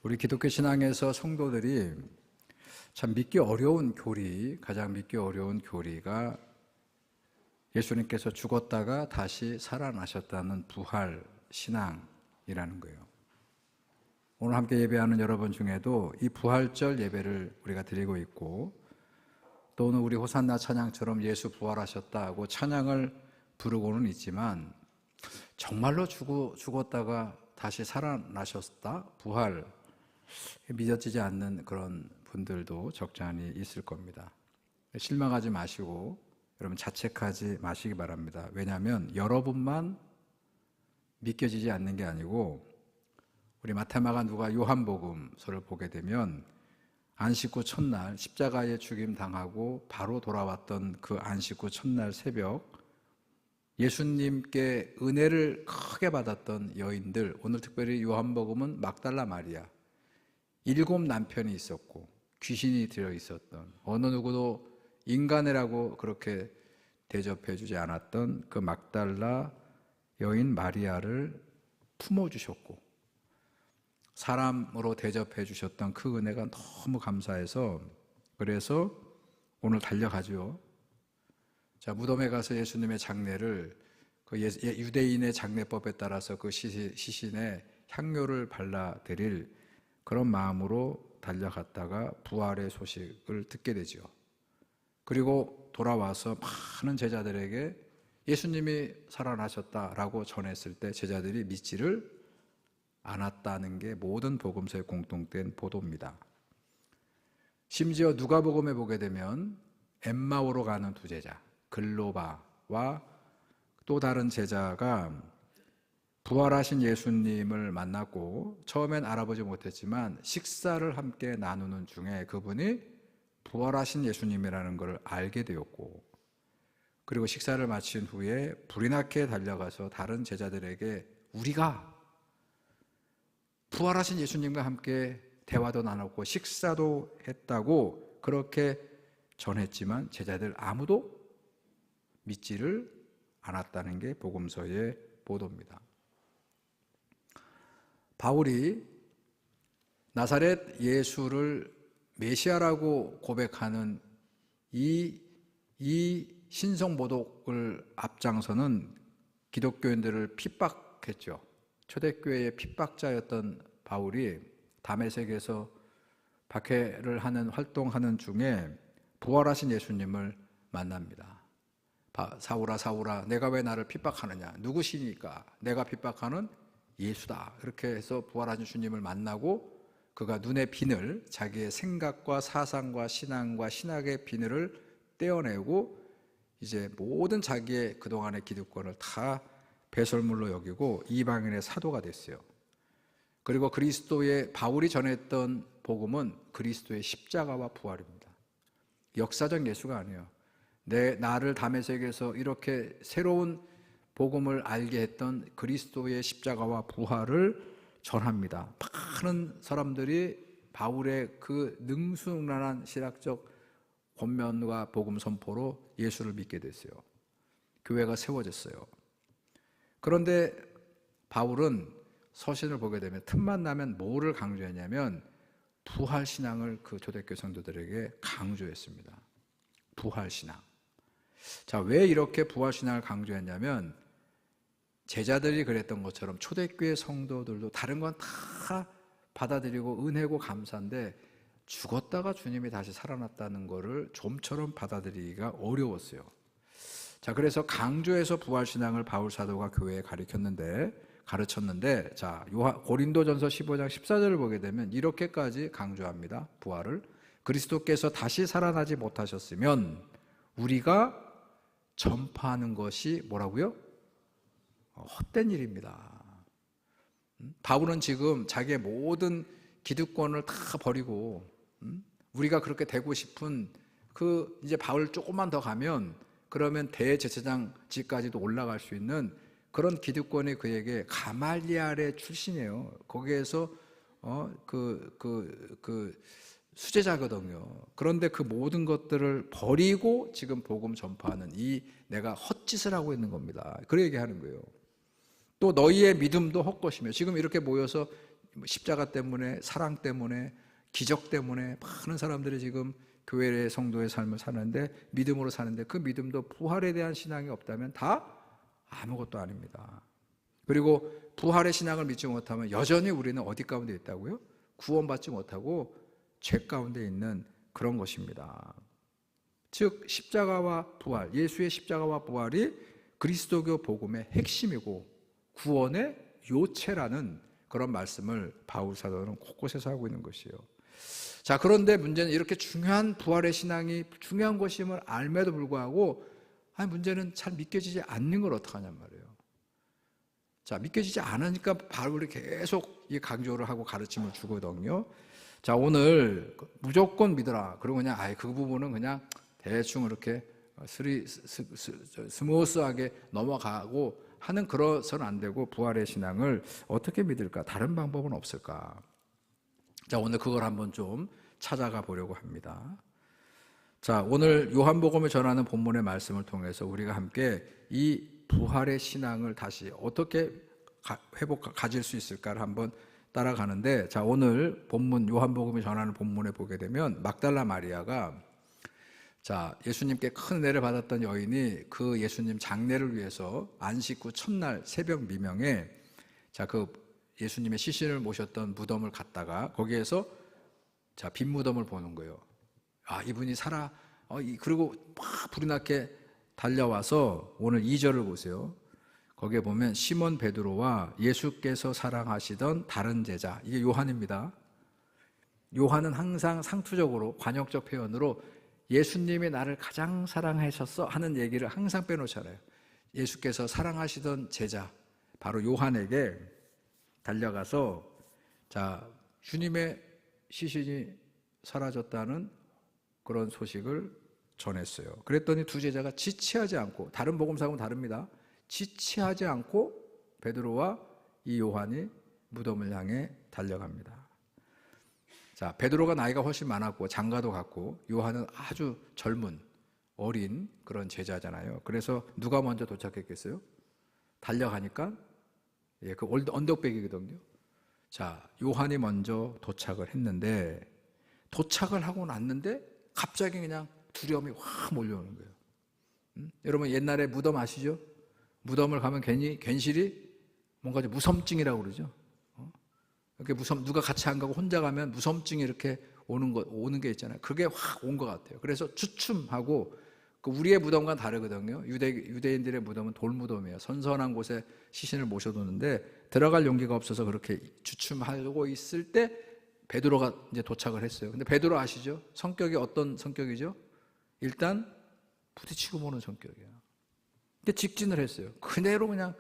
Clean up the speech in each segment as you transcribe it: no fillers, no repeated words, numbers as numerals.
우리 기독교 신앙에서 성도들이 참 믿기 어려운 교리, 가장 믿기 어려운 교리가 예수님께서 죽었다가 다시 살아나셨다는 부활 신앙이라는 거예요. 오늘 함께 예배하는 여러분 중에도 이 부활절 예배를 우리가 드리고 있고, 또는 우리 호산나 찬양처럼 예수 부활하셨다고 찬양을 부르고는 있지만, 정말로 죽었다가 다시 살아나셨다? 부활, 믿어지지 않는 그런 분들도 적잖이 있을 겁니다. 실망하지 마시고 여러분 자책하지 마시기 바랍니다. 왜냐하면 여러분만 믿겨지지 않는 게 아니고, 우리 마태마가 누가 요한복음서를 보게 되면 안식 후 첫날 십자가에 죽임 당하고 바로 돌아왔던 그 안식 후 첫날 새벽, 예수님께 은혜를 크게 받았던 여인들, 오늘 특별히 요한복음은 막달라 마리아, 7 남편이 있었고 귀신이 들어 있었던, 어느 누구도 인간이라고 그렇게 대접해 주지 않았던 그 막달라 여인 마리아를 품어주셨고, 사람으로 대접해 주셨던 그 은혜가 너무 감사해서, 그래서 오늘 달려가죠. 자, 무덤에 가서 예수님의 장례를, 그 유대인의 장례법에 따라서 그 시신에 향료를 발라드릴 그런 마음으로 달려갔다가 부활의 소식을 듣게 되죠. 그리고 돌아와서 많은 제자들에게 예수님이 살아나셨다라고 전했을 때 제자들이 믿지를 않았다는 게 모든 복음서의 공통된 보도입니다. 심지어 누가복음에 보게 되면 엠마오로 가는 두 제자, 글로바와 또 다른 제자가 부활하신 예수님을 만났고, 처음엔 알아보지 못했지만 식사를 함께 나누는 중에 그분이 부활하신 예수님이라는 것을 알게 되었고, 그리고 식사를 마친 후에 불이 나게 달려가서 다른 제자들에게 우리가 부활하신 예수님과 함께 대화도 나눴고 식사도 했다고 그렇게 전했지만 제자들 아무도 믿지를 않았다는 게 복음서의 보도입니다. 바울이 나사렛 예수를 메시아라고 고백하는 이 신성모독을 앞장서는 기독교인들을 핍박했죠. 초대교회의 핍박자였던 바울이 다메섹에서 박해를 하는 활동하는 중에 부활하신 예수님을 만납니다. 사울아 사울아, 내가 왜 나를 핍박하느냐? 누구시니까? 내가 핍박하는 예수다. 그렇게 해서 부활하신 주님을 만나고, 그가 눈의 비늘, 자기의 생각과 사상과 신앙과 신학의 비늘을 떼어내고 이제 모든 자기의 그동안의 기득권을 다 배설물로 여기고 이방인의 사도가 됐어요. 그리고 그리스도의, 바울이 전했던 복음은 그리스도의 십자가와 부활입니다. 역사적 예수가 아니에요. 나를 다메섹에서 이렇게 새로운 복음을 알게 했던 그리스도의 십자가와 부활을 전합니다. 많은 사람들이 바울의 그 능수능란한 신학적 권면과 복음 선포로 예수를 믿게 됐어요. 교회가 세워졌어요. 그런데 바울은 서신을 보게 되면 틈만 나면 뭐를 강조했냐면 부활신앙을 그 초대교회 성도들에게 강조했습니다. 부활신앙. 자, 왜 이렇게 부활신앙을 강조했냐면, 제자들이 그랬던 것처럼 초대교회 성도들도 다른 건 다 받아들이고 은혜고 감사한데 죽었다가 주님이 다시 살아났다는 것을 좀처럼 받아들이기가 어려웠어요. 자, 그래서 강조해서 부활신앙을 바울 사도가 교회에 가르쳤는데, 자, 고린도전서 15장 14절을 보게 되면 이렇게까지 강조합니다. 부활을. 그리스도께서 다시 살아나지 못하셨으면 우리가 전파하는 것이 뭐라고요? 헛된 일입니다. 바울은 지금 자기의 모든 기득권을 다 버리고, 우리가 그렇게 되고 싶은 이제 바울 조금만 더 가면 그러면 대제사장직까지도 올라갈 수 있는 그런 기득권이 그에게 가말리알의 출신이에요. 거기에서 수제자거든요. 그런데 그 모든 것들을 버리고 지금 복음 전파하는 내가 헛짓을 하고 있는 겁니다. 그렇게 얘기하는 거예요. 또 너희의 믿음도 헛것이며, 지금 이렇게 모여서 십자가 때문에, 사랑 때문에, 기적 때문에 많은 사람들이 지금 교회의 성도의 삶을 사는데, 믿음으로 사는데, 그 믿음도 부활에 대한 신앙이 없다면 다 아무것도 아닙니다. 그리고 부활의 신앙을 믿지 못하면 여전히 우리는 어디 가운데 있다고요? 구원받지 못하고 죄 가운데 있는 그런 것입니다. 즉 십자가와 부활, 예수의 십자가와 부활이 그리스도교 복음의 핵심이고 구원의 요체라는 그런 말씀을 바울 사도는 곳곳에서 하고 있는 것이에요. 자, 그런데 문제는 이렇게 중요한 부활의 신앙이 중요한 것임을 알매도 불구하고 문제는 잘 믿겨지지 않는 걸 어떡하냔 말이에요. 자, 믿겨지지 않으니까 바울이 계속 이 강조를 하고 가르침을 주거든요. 자, 오늘 무조건 믿어라. 그리고 그냥 그 부분은 그냥 대충 이렇게 스무스하게 넘어가고 하는 그러서는 안 되고 부활의 신앙을 어떻게 믿을까? 다른 방법은 없을까? 자, 오늘 그걸 한번 좀 찾아가 보려고 합니다. 자, 오늘 요한복음을 전하는 본문의 말씀을 통해서 우리가 함께 이 부활의 신앙을 다시 어떻게 가질 수 있을까를 한번 따라가는데, 자, 오늘 본문 요한복음이 전하는 본문에 보게 되면 막달라 마리아가 자, 예수님께 큰 은혜를 받았던 여인이 그 예수님 장례를 위해서 안식 후 첫날 새벽 미명에 자, 그 예수님의 시신을 모셨던 무덤을 갔다가 거기에서 자, 빈 무덤을 보는 거예요. 이분이 그리고 막 불이 나게 달려와서 오늘 2절을 보세요. 거기에 보면 시몬 베드로와 예수께서 사랑하시던 다른 제자, 이게 요한입니다. 요한은 항상 상투적으로 관역적 표현으로 예수님이 나를 가장 사랑하셨어 하는 얘기를 항상 빼놓잖아요. 예수께서 사랑하시던 제자 바로 요한에게 달려가서 자, 주님의 시신이 사라졌다는 그런 소식을 전했어요. 그랬더니 두 제자가 지체하지 않고, 다른 복음서하고는 다릅니다. 지체하지 않고 베드로와 이 요한이 무덤을 향해 달려갑니다. 자, 베드로가 나이가 훨씬 많았고 장가도 갔고 요한은 아주 젊은 어린 그런 제자잖아요. 그래서 누가 먼저 도착했겠어요? 달려가니까 그 언덕배기거든요. 자, 요한이 먼저 도착을 했는데 도착을 하고 났는데 갑자기 그냥 두려움이 확 몰려오는 거예요. 여러분 옛날에 무덤 아시죠? 무덤을 가면 괜시리 뭔가 좀 무섬증이라고 그러죠. 이렇게 누가 같이 안 가고 혼자 가면 무섬증이 이렇게 오는 게 있잖아요. 그게 확 온 것 같아요. 그래서 주춤하고, 우리의 무덤과는 다르거든요. 유대인들의 무덤은 돌무덤이에요. 선선한 곳에 시신을 모셔두는데 들어갈 용기가 없어서 그렇게 주춤하고 있을 때 베드로가 이제 도착을 했어요. 근데 베드로 아시죠? 성격이 어떤 성격이죠? 일단 부딪히고 보는 성격이에요. 근데 직진을 했어요. 그대로 그냥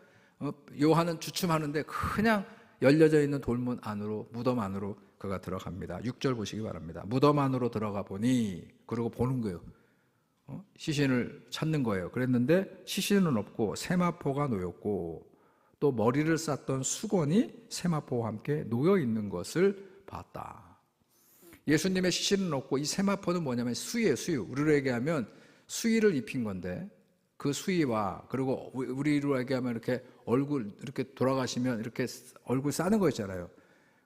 요한은 주춤하는데 그냥 열려져 있는 돌문 안으로, 무덤 안으로 그가 들어갑니다. 6절 보시기 바랍니다. 무덤 안으로 들어가 보니, 그러고 보는 거예요. 시신을 찾는 거예요. 그랬는데 시신은 없고 세마포가 놓였고 또 머리를 쌌던 수건이 세마포와 함께 놓여 있는 것을 봤다. 예수님의 시신은 없고 이 세마포는 뭐냐면 수의예요. 수의. 우리로 얘기하면 수의를 입힌 건데 그 수의와, 그리고 우리로 얘기하면 이렇게 얼굴 이렇게 돌아가시면 이렇게 얼굴 싸는 거 있잖아요.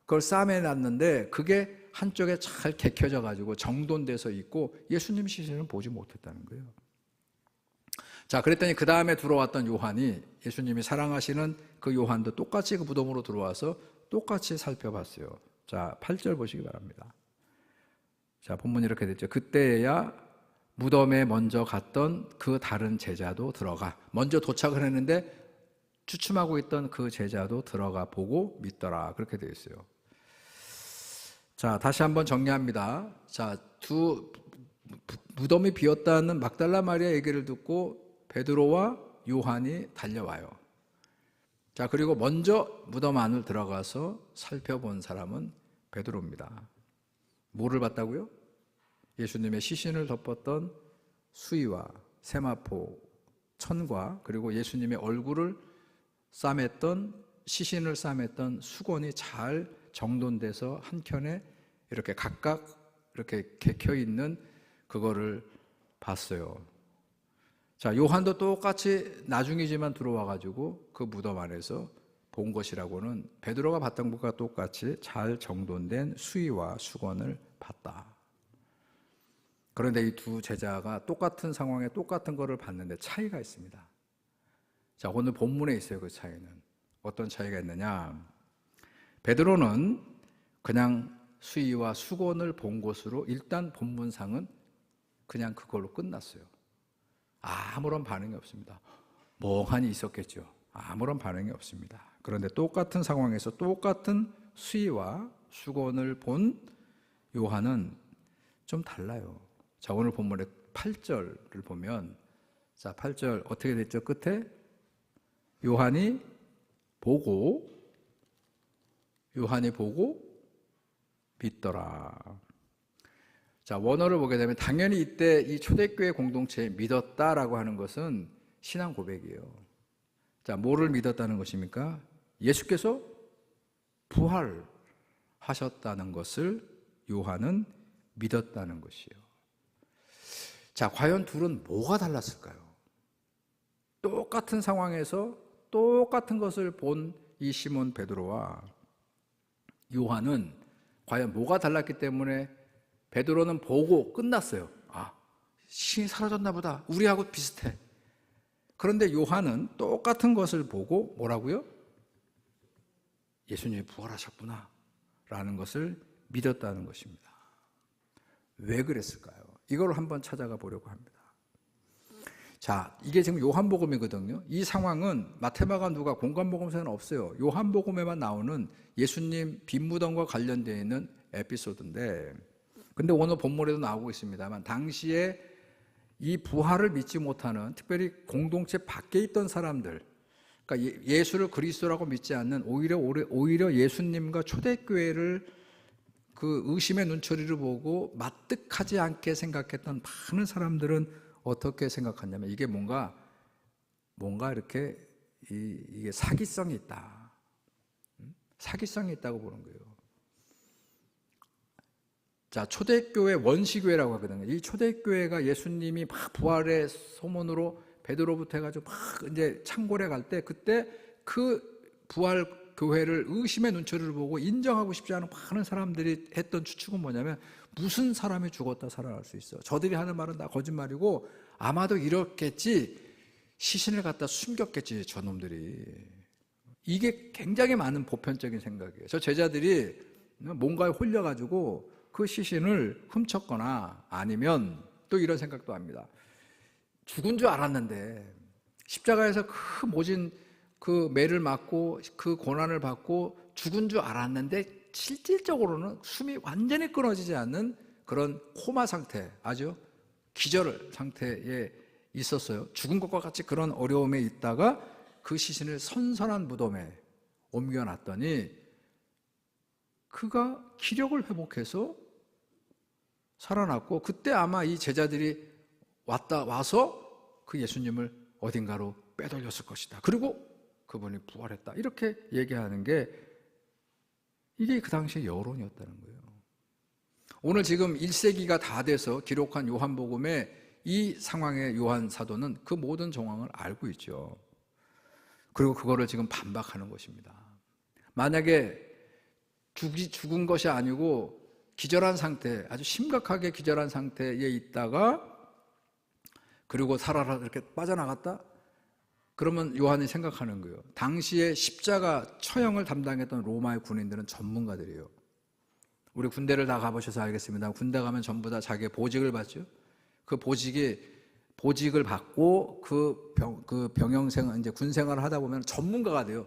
그걸 싸매놨는데 그게 한쪽에 잘 개켜져 가지고 정돈돼서 있고 예수님 시신을 보지 못했다는 거예요. 자, 그랬더니 그 다음에 들어왔던 요한이, 예수님이 사랑하시는 그 요한도 똑같이 그 무덤으로 들어와서 똑같이 살펴봤어요. 자, 8절 보시기 바랍니다. 자, 본문이 이렇게 됐죠. 그때야 무덤에 먼저 갔던 그 다른 제자도 들어가, 먼저 도착을 했는데 주춤하고 있던 그 제자도 들어가 보고 믿더라. 그렇게 되어 있어요. 자, 다시 한번 정리합니다. 자, 무덤이 비었다는 막달라 마리아 얘기를 듣고 베드로와 요한이 달려와요. 자, 그리고 먼저 무덤 안을 들어가서 살펴본 사람은 베드로입니다. 뭐를 봤다고요? 예수님의 시신을 덮었던 수의와 세마포, 천과, 그리고 예수님의 얼굴을 시신을 싸맸던 수건이 잘 정돈돼서 한켠에 이렇게 각각 이렇게 개켜 있는 그거를 봤어요. 자, 요한도 똑같이 나중이지만 들어와 가지고 그 무덤 안에서 본 것이라고는 베드로가 봤던 것과 똑같이 잘 정돈된 수의와 수건을 봤다. 그런데 이 두 제자가 똑같은 상황에 똑같은 것을 봤는데 차이가 있습니다. 자, 오늘 본문에 있어요. 그 차이는 어떤 차이가 있느냐? 베드로는 그냥 수의와 수건을 본 것으로 일단 본문상은 그냥 그걸로 끝났어요. 아무런 반응이 없습니다. 멍하니 있었겠죠. 아무런 반응이 없습니다. 그런데 똑같은 상황에서 똑같은 수의와 수건을 본 요한은 좀 달라요. 자, 오늘 본문의 8절을 보면, 자, 8절 어떻게 됐죠? 끝에 요한이 보고 믿더라. 자, 원어를 보게 되면 당연히 이때 이 초대교회 공동체에 믿었다라고 하는 것은 신앙 고백이에요. 자, 뭐를 믿었다는 것입니까? 예수께서 부활하셨다는 것을 요한은 믿었다는 것이에요. 자, 과연 둘은 뭐가 달랐을까요? 똑같은 상황에서 똑같은 것을 본 이 시몬 베드로와 요한은 과연 뭐가 달랐기 때문에 베드로는 보고 끝났어요. 아, 신이 사라졌나 보다. 우리하고 비슷해. 그런데 요한은 똑같은 것을 보고 뭐라고요? 예수님이 부활하셨구나 라는 것을 믿었다는 것입니다. 왜 그랬을까요? 이걸 한번 찾아가 보려고 합니다. 자, 이게 지금 요한복음이거든요. 이 상황은 마태마가 누가 공관복음서에는 없어요. 요한복음에만 나오는 예수님 빈무덤과 관련되어 있는 에피소드인데, 근데 오늘 본문에도 나오고 있습니다만 당시에 이 부활을 믿지 못하는, 특별히 공동체 밖에 있던 사람들, 그러니까 예수를 그리스도라고 믿지 않는 오히려 예수님과 초대교회를 그 의심의 눈초리를 보고 마뜩하지 않게 생각했던 많은 사람들은 어떻게 생각하냐면 이게 뭔가 이렇게 이게 사기성이 있다. 사기성이 있다고 보는 거예요. 자, 초대교회 원시교회라고 하거든요. 이 초대교회가 예수님이 막 부활의 소문으로 베드로부터 해가지고 막 이제 창궐해 갈 때, 그때 그 부활 교회를 의심의 눈초리를 보고 인정하고 싶지 않은 많은 사람들이 했던 추측은 뭐냐면, 무슨 사람이 죽었다 살아날 수 있어? 저들이 하는 말은 다 거짓말이고 아마도 이렇겠지, 시신을 갖다 숨겼겠지 저놈들이. 이게 굉장히 많은 보편적인 생각이에요. 저 제자들이 뭔가에 홀려가지고 그 시신을 훔쳤거나 아니면 또 이런 생각도 합니다. 죽은 줄 알았는데 십자가에서 그 모진 그 매를 맞고 그 고난을 받고 죽은 줄 알았는데 실질적으로는 숨이 완전히 끊어지지 않는 그런 코마 상태, 아주 기절 상태에 있었어요. 죽은 것과 같이 그런 어려움에 있다가 그 시신을 선선한 무덤에 옮겨놨더니 그가 기력을 회복해서 살아났고, 그때 아마 이 제자들이 와서 그 예수님을 어딘가로 빼돌렸을 것이다. 그리고 그분이 부활했다. 이렇게 얘기하는 게 이게 그 당시의 여론이었다는 거예요. 오늘 지금 1세기가 다 돼서 기록한 요한복음의 이 상황의 요한 사도는 그 모든 정황을 알고 있죠. 그리고 그거를 지금 반박하는 것입니다. 만약에 죽은 것이 아니고 기절한 상태, 아주 심각하게 기절한 상태에 있다가 그리고 살아라 이렇게 빠져나갔다? 그러면 요한이 생각하는 거예요. 당시에 십자가 처형을 담당했던 로마의 군인들은 전문가들이에요. 우리 군대를 다 가보셔서 알겠습니다. 군대 가면 전부 다 자기의 보직을 받죠. 그 보직을 받고 병영생, 이제 군 생활을 하다 보면 전문가가 돼요.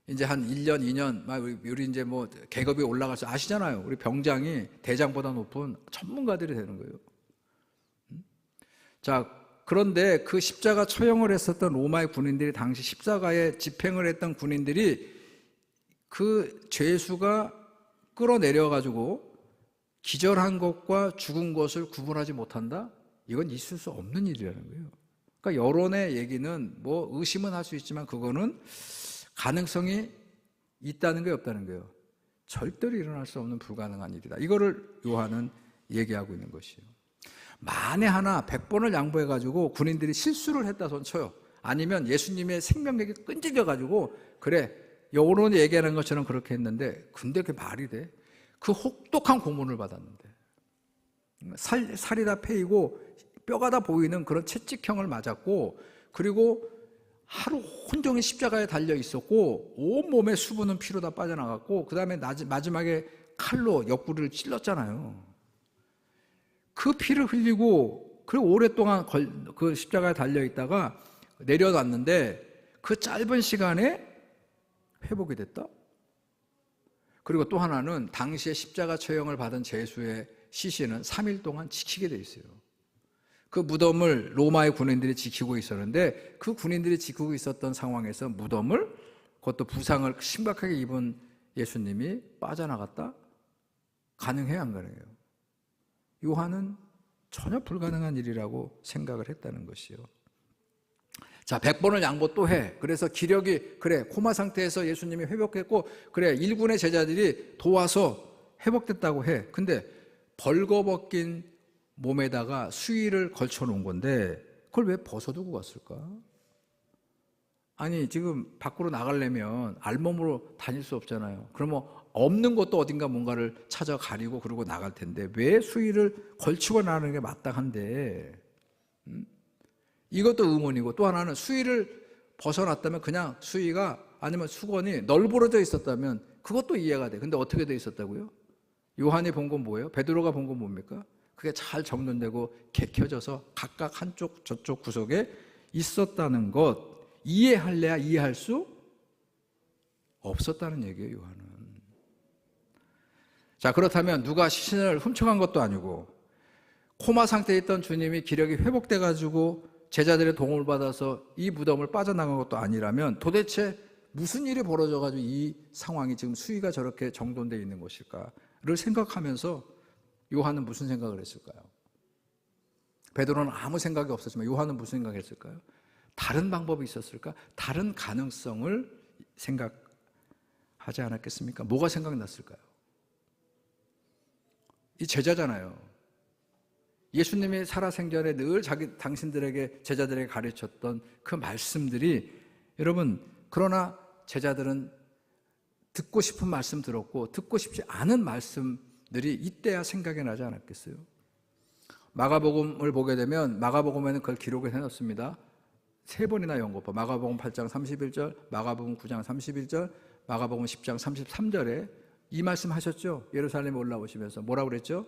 이제 한 1년, 2년, 우리 이제 뭐 계급이 올라가서 아시잖아요. 우리 병장이 대장보다 높은 전문가들이 되는 거예요. 자, 그런데 그 십자가 처형을 했었던 로마의 군인들이, 당시 십자가에 집행을 했던 군인들이 그 죄수가 끌어내려가지고 기절한 것과 죽은 것을 구분하지 못한다? 이건 있을 수 없는 일이라는 거예요. 그러니까 여론의 얘기는 뭐 의심은 할 수 있지만 그거는 가능성이 있다는 게 없다는 거예요. 절대로 일어날 수 없는 불가능한 일이다. 이거를 요한은 얘기하고 있는 것이에요. 만에 하나 100번을 양보해가지고 군인들이 실수를 했다 손 쳐요. 아니면 예수님의 생명력이 끈질겨가지고 그래 여론 얘기하는 것처럼 그렇게 했는데 근데 그게 말이 돼? 그 혹독한 고문을 받았는데 살이 다 패이고 뼈가 다 보이는 그런 채찍형을 맞았고 그리고 하루 온종일 십자가에 달려 있었고 온몸에 수분은 피로 다 빠져나갔고 그 다음에 마지막에 칼로 옆구리를 찔렀잖아요. 그 피를 흘리고 그리고 오랫동안 그 십자가에 달려 있다가 내려놨는데 그 짧은 시간에 회복이 됐다? 그리고 또 하나는 당시에 십자가 처형을 받은 제수의 시신은 3일 동안 지키게 돼 있어요. 그 무덤을 로마의 군인들이 지키고 있었는데 그 군인들이 지키고 있었던 상황에서 무덤을 그것도 부상을 심각하게 입은 예수님이 빠져나갔다? 가능해요, 안 가능해요? 요한은 전혀 불가능한 일이라고 생각을 했다는 것이요. 자, 100번을 양보 또 해. 그래서 기력이 그래 코마 상태에서 예수님이 회복했고 그래 일군의 제자들이 도와서 회복됐다고 해. 근데 벌거벗긴 몸에다가 수의를 걸쳐 놓은 건데 그걸 왜 벗어두고 갔을까? 아니 지금 밖으로 나가려면 알몸으로 다닐 수 없잖아요. 그러면 없는 것도 어딘가 뭔가를 찾아 가리고 그러고 나갈 텐데 왜 수의를 걸치고 나가는 게 마땅한데 이것도 의문이고 또 하나는 수의를 벗어났다면 그냥 수의가 아니면 수건이 널브러져 있었다면 그것도 이해가 돼. 근데 어떻게 돼 있었다고요? 요한이 본 건 뭐예요? 베드로가 본 건 뭡니까? 그게 잘 정돈되고 개켜져서 각각 한쪽 저쪽 구석에 있었다는 것 이해할래야 이해할 수 없었다는 얘기예요. 요한은. 자, 그렇다면 누가 시신을 훔쳐간 것도 아니고 코마 상태에 있던 주님이 기력이 회복돼 가지고 제자들의 도움을 받아서 이 무덤을 빠져나간 것도 아니라면 도대체 무슨 일이 벌어져 가지고 이 상황이 지금 수위가 저렇게 정돈되어 있는 것일까를 생각하면서 요한은 무슨 생각을 했을까요? 베드로는 아무 생각이 없었지만 요한은 무슨 생각을 했을까요? 다른 방법이 있었을까? 다른 가능성을 생각하지 않았겠습니까? 뭐가 생각났을까요? 이 제자잖아요. 예수님이 살아생전에 늘 당신들에게 제자들에게 가르쳤던 그 말씀들이 여러분 그러나 제자들은 듣고 싶은 말씀 들었고 듣고 싶지 않은 말씀들이 이때야 생각이 나지 않았겠어요? 마가복음을 보게 되면 마가복음에는 그걸 기록을 해놓습니다. 3번이나 연거봐. 마가복음 8장 31절, 마가복음 9장 31절, 마가복음 10장 33절에 이 말씀 하셨죠? 예루살렘에 올라오시면서 뭐라고 그랬죠?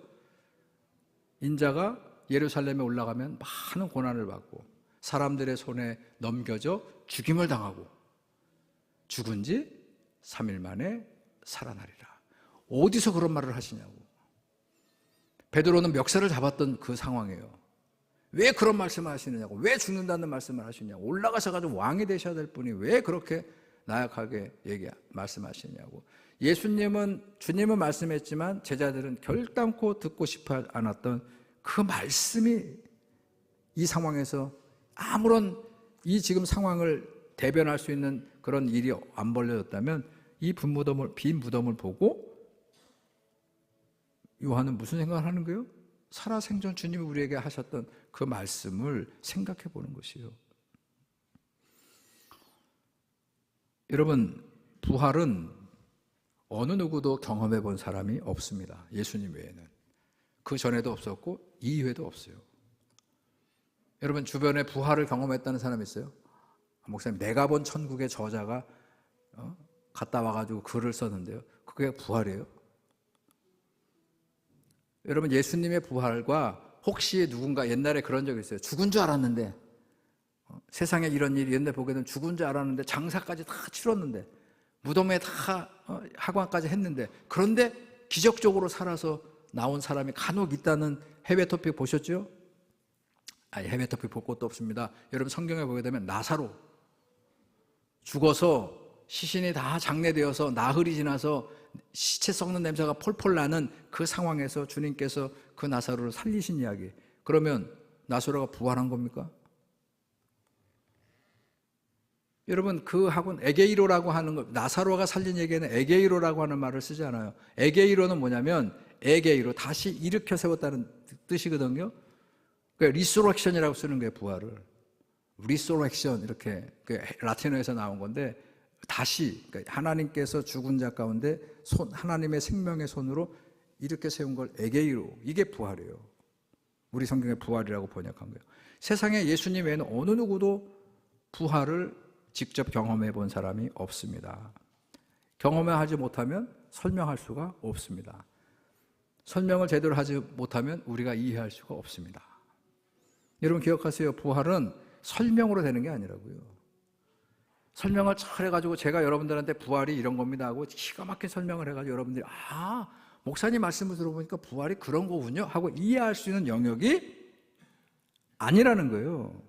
인자가 예루살렘에 올라가면 많은 고난을 받고 사람들의 손에 넘겨져 죽임을 당하고 죽은 지 3일 만에 살아나리라. 어디서 그런 말을 하시냐고. 베드로는 멱살을 잡았던 그 상황이에요. 왜 그런 말씀을 하시느냐고. 왜 죽는다는 말씀을 하시냐고. 올라가서 가지고 왕이 되셔야 될 분이 왜 그렇게 나약하게 말씀하시냐고. 주님은 말씀했지만 제자들은 결단코 듣고 싶어 않았던 그 말씀이 이 상황에서 아무런 이 지금 상황을 대변할 수 있는 그런 일이 안 벌려졌다면 이 빈 무덤을 보고 요한은 무슨 생각을 하는 거예요? 살아생전 주님이 우리에게 하셨던 그 말씀을 생각해 보는 것이에요. 여러분, 부활은 어느 누구도 경험해 본 사람이 없습니다. 예수님 외에는. 그 전에도 없었고 이후에도 없어요. 여러분 주변에 부활을 경험했다는 사람 있어요? 목사님, 내가 본 천국의 저자가 갔다 와가지고 글을 썼는데요. 그게 부활이에요? 여러분 예수님의 부활과 혹시 누군가 옛날에 그런 적이 있어요. 죽은 줄 알았는데 세상에 이런 일이 옛날에 보게 되면 죽은 줄 알았는데 장사까지 다 치렀는데 무덤에 다 하관까지 했는데 그런데 기적적으로 살아서 나온 사람이 간혹 있다는 해외 토픽 보셨죠? 해외 토픽 볼 것도 없습니다. 여러분 성경에 보게 되면 나사로 죽어서 시신이 다 장례되어서 나흘이 지나서 시체 썩는 냄새가 폴폴 나는 그 상황에서 주님께서 그 나사로를 살리신 이야기. 그러면 나사로가 부활한 겁니까? 여러분 그 학원 에게이로라고 하는 거, 나사로가 살린 얘기에는 에게이로라고 하는 말을 쓰지 않아요. 에게이로는 뭐냐면 에게이로 다시 일으켜 세웠다는 뜻이거든요. 그러니까 리소렉션이라고 쓰는 거예요. 부활을. 리소렉션 이렇게 라틴어에서 나온 건데 다시 그러니까 하나님께서 죽은 자 가운데 하나님의 생명의 손으로 이렇게 세운 걸 에게이로 이게 부활이에요. 우리 성경의 부활이라고 번역한 거예요. 세상에 예수님 외에는 어느 누구도 부활을 직접 경험해 본 사람이 없습니다. 경험하지 못하면 설명할 수가 없습니다. 설명을 제대로 하지 못하면 우리가 이해할 수가 없습니다. 여러분 기억하세요. 부활은 설명으로 되는 게 아니라고요. 설명을 잘 해가지고 제가 여러분들한테 부활이 이런 겁니다 하고 기가 막힌 설명을 해가지고 여러분들이 목사님 말씀을 들어보니까 부활이 그런 거군요 하고 이해할 수 있는 영역이 아니라는 거예요.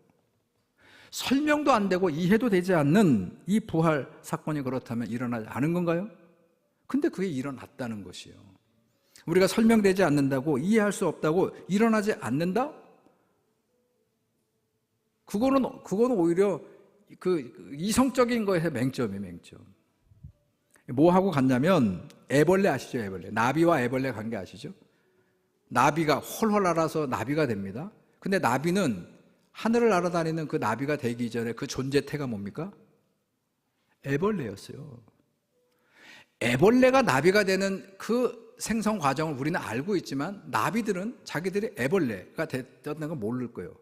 설명도 안 되고 이해도 되지 않는 이 부활 사건이 그렇다면 일어나지 않은 건가요? 근데 그게 일어났다는 것이요. 우리가 설명되지 않는다고 이해할 수 없다고 일어나지 않는다? 그거는 오히려 그 이성적인 거에서 맹점이에요, 맹점. 뭐하고 같냐면 애벌레 아시죠? 애벌레. 나비와 애벌레 관계 아시죠? 나비가 헐헐 날아서 나비가 됩니다. 근데 나비는 하늘을 날아다니는 그 나비가 되기 전에 그 존재태가 뭡니까? 애벌레였어요. 애벌레가 나비가 되는 그 생성 과정을 우리는 알고 있지만 나비들은 자기들이 애벌레가 됐다는 걸 모를 거예요.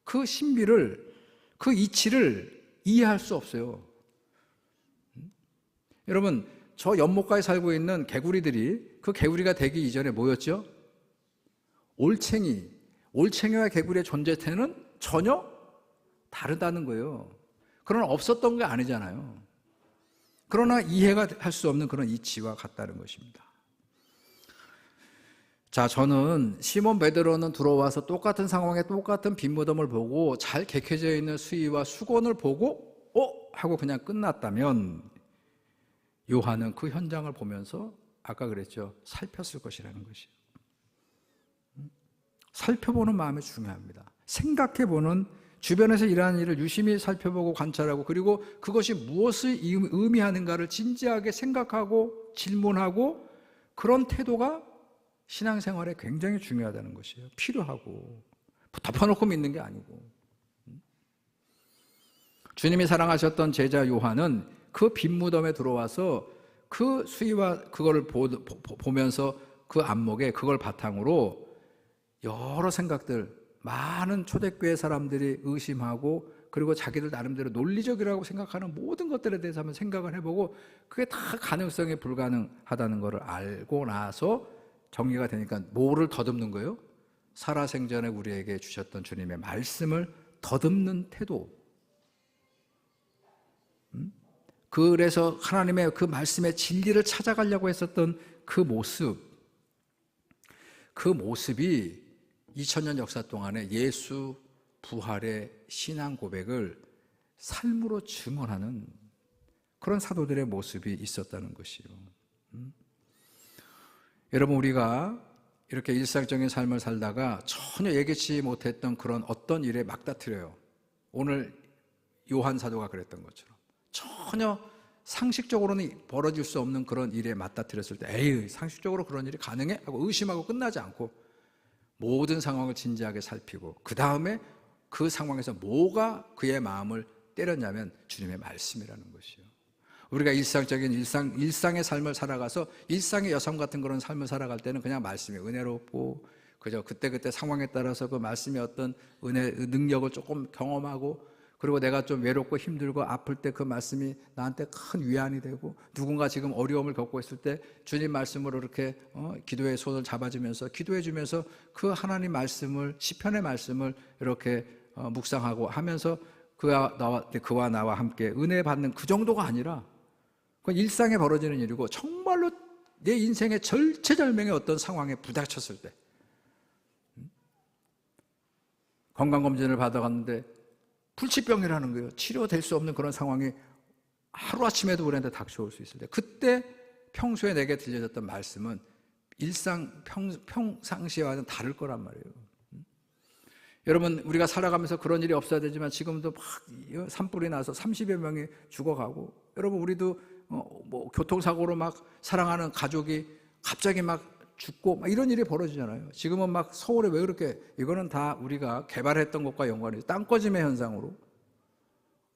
그 신비를, 그 이치를 이해할 수 없어요. 여러분, 저 연못가에 살고 있는 개구리들이 그 개구리가 되기 이전에 뭐였죠? 올챙이와 개구리의 존재태는 전혀 다르다는 거예요. 그러나 없었던 게 아니잖아요. 그러나 이해가 할 수 없는 그런 이치와 같다는 것입니다. 자, 저는 시몬 베드로는 들어와서 똑같은 상황에 똑같은 빈무덤을 보고 잘 개켜져 있는 수의와 수건을 보고 하고 그냥 끝났다면 요한은 그 현장을 보면서 아까 그랬죠. 살폈을 것이라는 것이에요. 살펴보는 마음이 중요합니다. 생각해보는, 주변에서 일하는 일을 유심히 살펴보고 관찰하고 그리고 그것이 무엇을 의미하는가를 진지하게 생각하고 질문하고 그런 태도가 신앙생활에 굉장히 중요하다는 것이에요. 필요하고 덮어놓고 믿는 게 아니고. 주님이 사랑하셨던 제자 요한은 그 빈무덤에 들어와서 그 수의와 그거를 보면서 그 안목에 그걸 바탕으로 여러 생각들, 많은 초대교회 사람들이 의심하고 그리고 자기들 나름대로 논리적이라고 생각하는 모든 것들에 대해서 한번 생각을 해보고 그게 다 가능성이 불가능하다는 것을 알고 나서 정리가 되니까 뭐를 더듬는 거예요? 살아생전에 우리에게 주셨던 주님의 말씀을 더듬는 태도. 그래서 하나님의 그 말씀의 진리를 찾아가려고 했었던 그 모습이 2000년 역사 동안에 예수 부활의 신앙 고백을 삶으로 증언하는 그런 사도들의 모습이 있었다는 것이요. 여러분, 우리가 이렇게 일상적인 삶을 살다가 전혀 예기치 못했던 그런 어떤 일에 막다트려요. 오늘 요한 사도가 그랬던 것처럼 전혀 상식적으로는 벌어질 수 없는 그런 일에 맞닥뜨렸을 때 에이, 상식적으로 그런 일이 가능해? 하고 의심하고 끝나지 않고 모든 상황을 진지하게 살피고 그 다음에 그 상황에서 뭐가 그의 마음을 때렸냐면 주님의 말씀이라는 것이요. 우리가 일상적인 일상의 삶을 살아가서 일상의 여성 같은 그런 삶을 살아갈 때는 그냥 말씀이 은혜롭고 그저 그때그때 상황에 따라서 그 말씀의 어떤 은혜, 능력을 조금 경험하고 그리고 내가 좀 외롭고 힘들고 아플 때 그 말씀이 나한테 큰 위안이 되고 누군가 지금 어려움을 겪고 있을 때 주님 말씀으로 이렇게 기도의 손을 잡아주면서 기도해 주면서 그 하나님 말씀을 시편의 말씀을 이렇게 묵상하고 하면서 그와 나와 함께 은혜 받는 그 정도가 아니라 그건 일상에 벌어지는 일이고 정말로 내 인생의 절체절명의 어떤 상황에 부닥쳤을 때 건강검진을 받아갔는데 불치병이라는 거예요. 치료될 수 없는 그런 상황이 하루아침에도 우리한테 닥쳐올 수 있을 때 그때 평소에 내게 들려졌던 말씀은 평상시와는 다를 거란 말이에요. 여러분, 우리가 살아가면서 그런 일이 없어야 되지만 지금도 막 산불이 나서 30여 명이 죽어가고 여러분, 우리도 뭐 교통사고로 막 사랑하는 가족이 갑자기 막 죽고 막 이런 일이 벌어지잖아요. 지금은 막 서울에 왜 그렇게 이거는 다 우리가 개발했던 것과 연관이 땅 꺼짐의 현상으로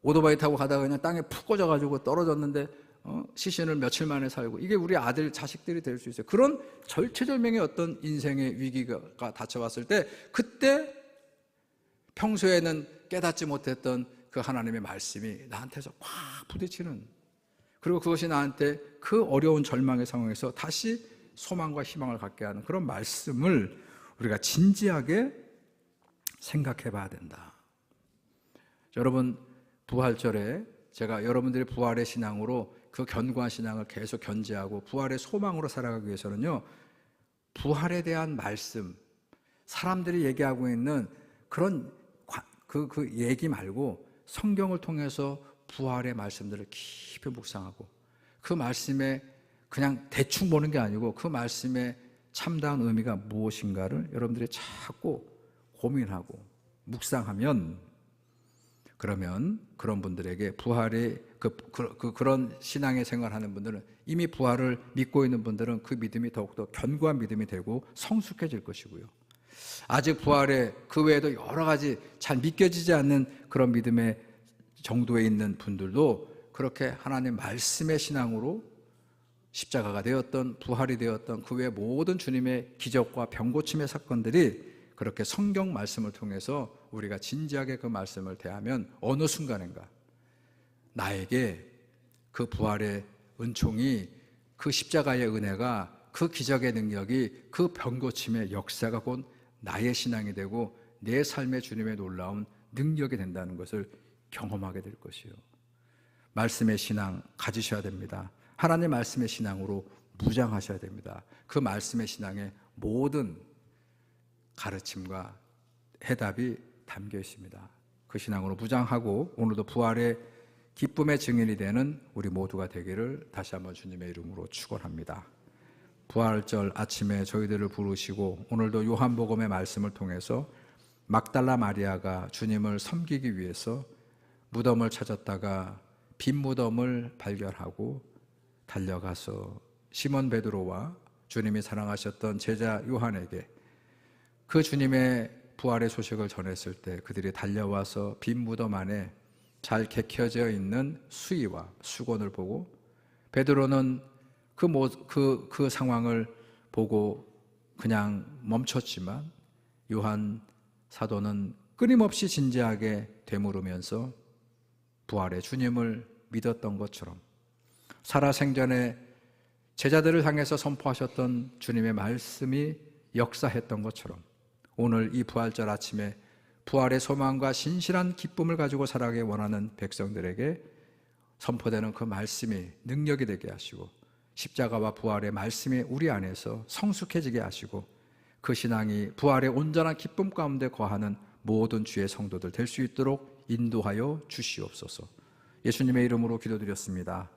오토바이 타고 가다가 그냥 땅에 푹 꽂아가지고 떨어졌는데 시신을 며칠 만에 살고, 이게 우리 아들 자식들이 될 수 있어요. 그런 절체절명의 어떤 인생의 위기가 닥쳐왔을 때, 그때 평소에는 깨닫지 못했던 그 하나님의 말씀이 나한테서 꽉 부딪히는, 그리고 그것이 나한테 그 어려운 절망의 상황에서 다시 소망과 희망을 갖게 하는 그런 말씀을 우리가 진지하게 생각해 봐야 된다. 여러분, 부활절에 제가 여러분들의 부활의 신앙으로 그 견고한 신앙을 계속 견지하고 부활의 소망으로 살아가기 위해서는요, 부활에 대한 말씀, 사람들이 얘기하고 있는 그런 그 얘기 말고 성경을 통해서 부활의 말씀들을 깊이 묵상하고, 그 말씀에 그냥 대충 보는 게 아니고 그 말씀의 참다운 의미가 무엇인가를 여러분들이 자꾸 고민하고 묵상하면, 그러면 그런 분들에게 부활의 그런 신앙의 생활하는 분들은, 이미 부활을 믿고 있는 분들은 그 믿음이 더욱더 견고한 믿음이 되고 성숙해질 것이고요. 아직 부활의 그 외에도 여러 가지 잘 믿겨지지 않는 그런 믿음의 정도에 있는 분들도 그렇게 하나님 말씀의 신앙으로 십자가가 되었던, 부활이 되었던 그 외 모든 주님의 기적과 병고침의 사건들이 그렇게 성경 말씀을 통해서 우리가 진지하게 그 말씀을 대하면 어느 순간인가 나에게 그 부활의 은총이, 그 십자가의 은혜가, 그 기적의 능력이, 그 병고침의 역사가 곧 나의 신앙이 되고 내 삶의 주님의 놀라운 능력이 된다는 것을 경험하게 될 것이요. 말씀의 신앙 가지셔야 됩니다. 하나님 말씀의 신앙으로 무장하셔야 됩니다. 그 말씀의 신앙에 모든 가르침과 해답이 담겨 있습니다. 그 신앙으로 무장하고 오늘도 부활의 기쁨의 증인이 되는 우리 모두가 되기를 다시 한번 주님의 이름으로 축원합니다. 부활절 아침에 저희들을 부르시고 오늘도 요한복음의 말씀을 통해서 막달라 마리아가 주님을 섬기기 위해서 무덤을 찾았다가 빈 무덤을 발견하고 달려가서 시몬 베드로와 주님이 사랑하셨던 제자 요한에게 그 주님의 부활의 소식을 전했을 때 그들이 달려와서 빈 무덤 안에 잘 개켜져 있는 수의와 수건을 보고, 베드로는 그 상황을 보고 그냥 멈췄지만 요한 사도는 끊임없이 진지하게 되물으면서 부활의 주님을 믿었던 것처럼, 살아생전에 제자들을 향해서 선포하셨던 주님의 말씀이 역사했던 것처럼, 오늘 이 부활절 아침에 부활의 소망과 신실한 기쁨을 가지고 살아가기 원하는 백성들에게 선포되는 그 말씀이 능력이 되게 하시고, 십자가와 부활의 말씀이 우리 안에서 성숙해지게 하시고, 그 신앙이 부활의 온전한 기쁨 가운데 거하는 모든 주의 성도들 될 수 있도록 인도하여 주시옵소서. 예수님의 이름으로 기도드렸습니다.